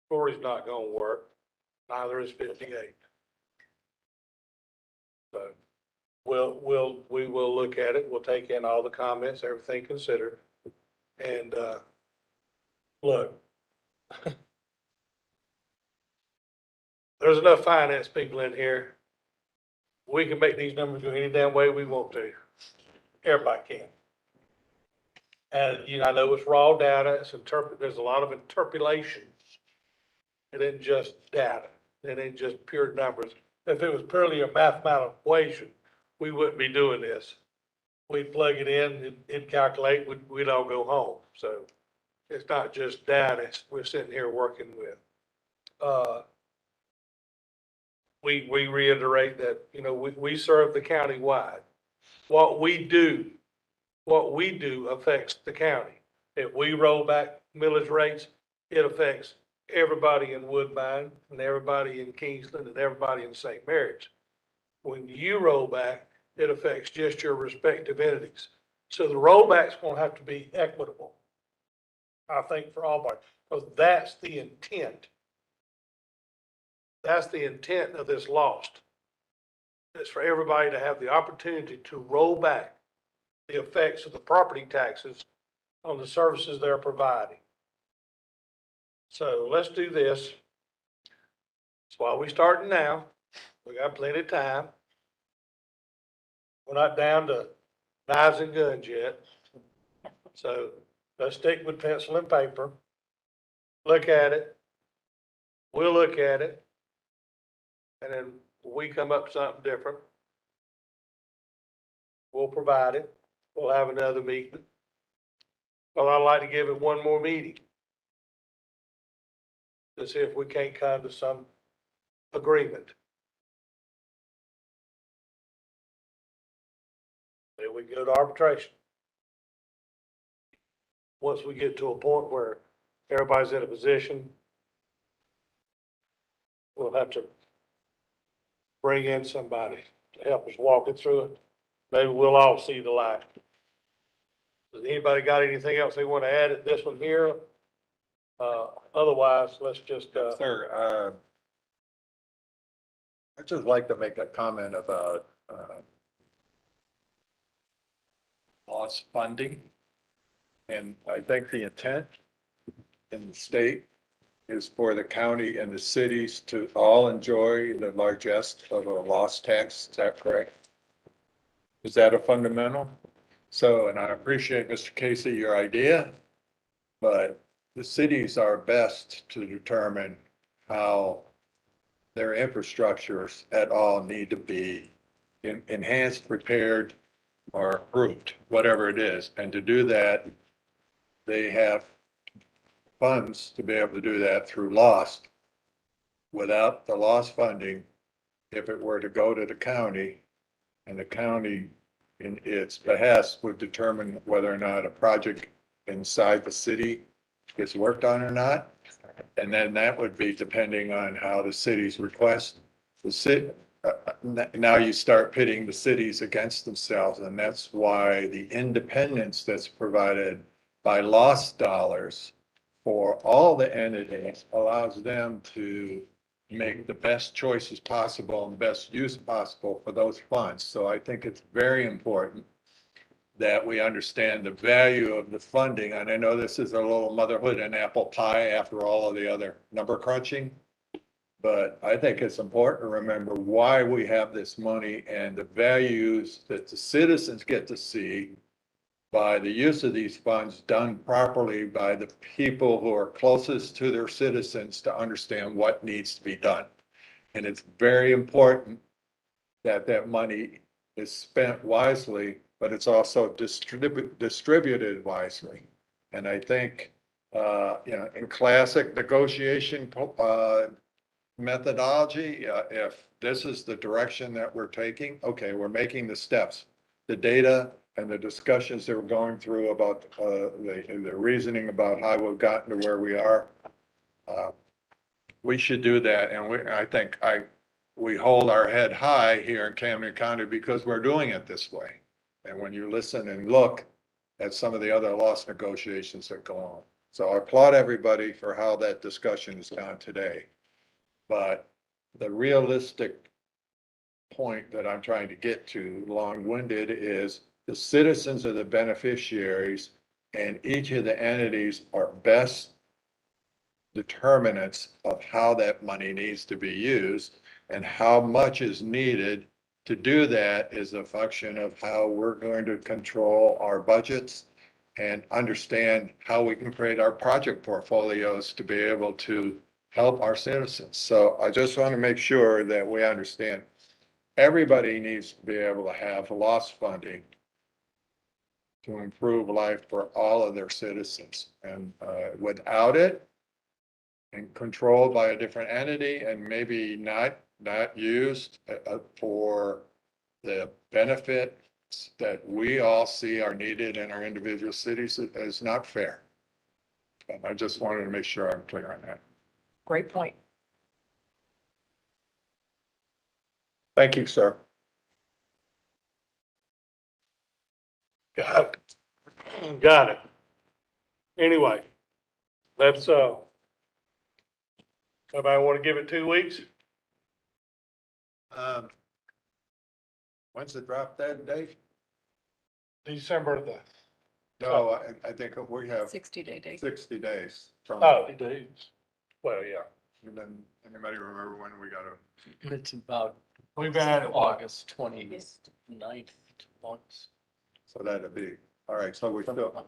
Story's not gonna work. Neither is 58. So we will look at it. We'll take in all the comments, everything considered. And, look, there's enough finance people in here. We can make these numbers go any damn way we want to. Everybody can. And, I know it's raw data, there's a lot of interpolation. It isn't just data. It ain't just pure numbers. If it was purely a mathematical equation, we wouldn't be doing this. We'd plug it in, it'd calculate, we'd all go home. So it's not just data we're sitting here working with. We reiterate that, we serve the county wide. What we do affects the county. If we roll back millage rates, it affects everybody in Woodbine and everybody in Kingsland and everybody in St. Mary's. When you roll back, it affects just your respective entities. So the rollback's gonna have to be equitable, I think, for all parties, because that's the intent. That's the intent of this lost. It's for everybody to have the opportunity to roll back the effects of the property taxes on the services they're providing. So let's do this. That's why we're starting now. We got plenty of time. We're not down to knives and guns yet. So let's stick with pencil and paper. Look at it. We'll look at it. And then we come up with something different. We'll provide it. We'll have another meeting. Well, I'd like to give it one more meeting to see if we can't come to some agreement. Then we go to arbitration. Once we get to a point where everybody's in a position, we'll have to bring in somebody to help us walk it through it. Maybe we'll all see the light. Does anybody got anything else they want to add at this one here? Otherwise, let's just, Sir, I'd just like to make a comment about, lost funding. And I think the intent in the state is for the county and the cities to all enjoy the largesse of a lost tax. Is that correct? Is that a fundamental? So, and I appreciate, Mr. Casey, your idea, but the cities are best to determine how their infrastructures at all need to be enhanced, repaired, or improved, whatever it is. And to do that, they have funds to be able to do that through lost. Without the lost funding, if it were to go to the county, and the county in its behest would determine whether or not a project inside the city gets worked on or not. And then that would be depending on how the city's request, the city, now you start pitting the cities against themselves, and that's why the independence that's provided by lost dollars for all the entities allows them to make the best choices possible and best use possible for those funds. So I think it's very important that we understand the value of the funding. And I know this is a little motherhood and apple pie after all of the other number crunching. But I think it's important to remember why we have this money and the values that the citizens get to see by the use of these funds done properly by the people who are closest to their citizens to understand what needs to be done. And it's very important that that money is spent wisely, but it's also distributed wisely. And I think, in classic negotiation, methodology, if this is the direction that we're taking, okay, we're making the steps. The data and the discussions that we're going through about the reasoning about how we've gotten to where we are, we should do that. And I think we hold our head high here in Camden County because we're doing it this way. And when you listen and look at some of the other loss negotiations that go on. So I applaud everybody for how that discussion has gone today. But the realistic point that I'm trying to get to, long-winded, is the citizens are the beneficiaries, and each of the entities are best determinants of how that money needs to be used, and how much is needed to do that is a function of how we're going to control our budgets and understand how we can create our project portfolios to be able to help our citizens. So I just want to make sure that we understand everybody needs to be able to have lost funding to improve life for all of their citizens. And without it, and controlled by a different entity and maybe not used for the benefits that we all see are needed in our individual cities, is not fair. And I just wanted to make sure I'm clear on that. Great point. Thank you, sir. got it. Got it. Anyway, let's, everybody want to give it 2 weeks? When's the drop dead date? December the, No, I think we have 60-day date. 60 days from. oh, well, yeah. And then anybody remember when we got to? It's about We've been at it, August 29th once. So that'd be, all right, so we still.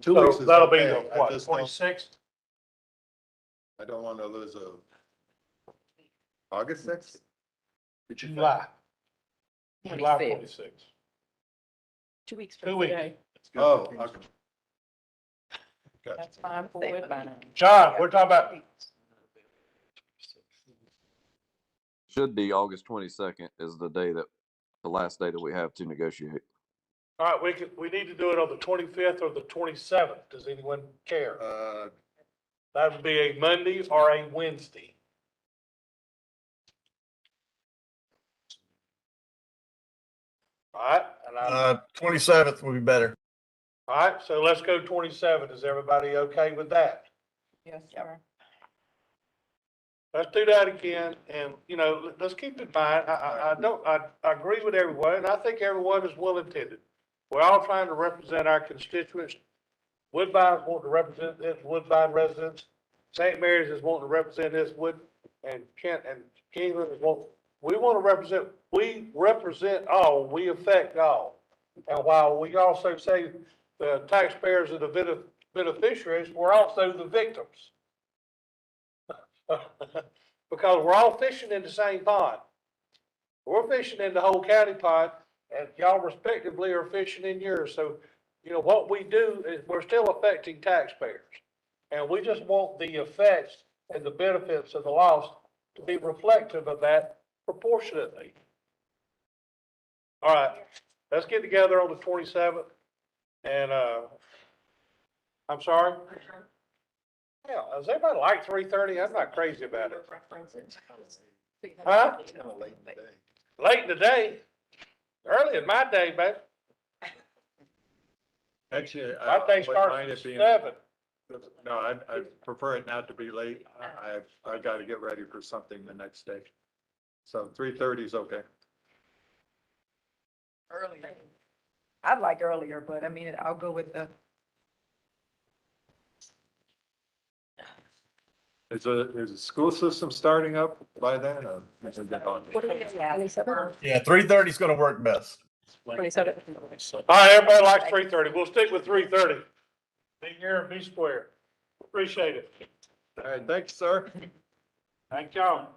2 so weeks is that'll be okay. the, I what, just don't- 26th? I don't want to lose a. August 6th? July. July 26th. 26th. 2 weeks 2 from weeks. today. Oh, okay. Gotcha. That's fine for Woodbine. John, we're talking about, Should be August 22nd is the day that, the last day that we have to negotiate. all right, we need to do it on the 25th or the 27th. Does anyone care? That would be a Monday or a Wednesday. All right, and 27th would be better. All right, so let's go 27. Is everybody okay with that? Yes, sir. Let's do that again, and, you know, let's keep in mind, I agree with everyone, and I think everyone is well intended. We're all trying to represent our constituents. Woodbine's wanting to represent this Woodbine residents. St. Mary's is wanting to represent this and Kent and Kingland is we want to represent, we represent all, we affect all. And while we also say the taxpayers are the beneficiaries, we're also the victims. Because we're all fishing in the same pond. We're fishing in the whole county pond, and y'all respectively are fishing in yours. So, you know, what we do is we're still affecting taxpayers. And we just want the effects and the benefits of the loss to be reflective of that proportionately. All right, let's get together on the 27th. And, I'm sorry? Yeah, does everybody like 3:30? I'm not crazy about it. Huh? Late in the day. Early in my day, babe. Actually, My day starts at 7. No, I prefer it not to be late. I got to get ready for something the next day. So 3:30 is okay. Earlier. I'd like earlier, but I mean, I'll go with the, Is the school system starting up by then? Or is it on? What do we have? 27? Yeah, 3:30 is gonna work best. 27. All right, everybody likes 3:30. We'll stick with 3:30. Be here and be square. Appreciate it. All right, thanks, sir. Thank y'all.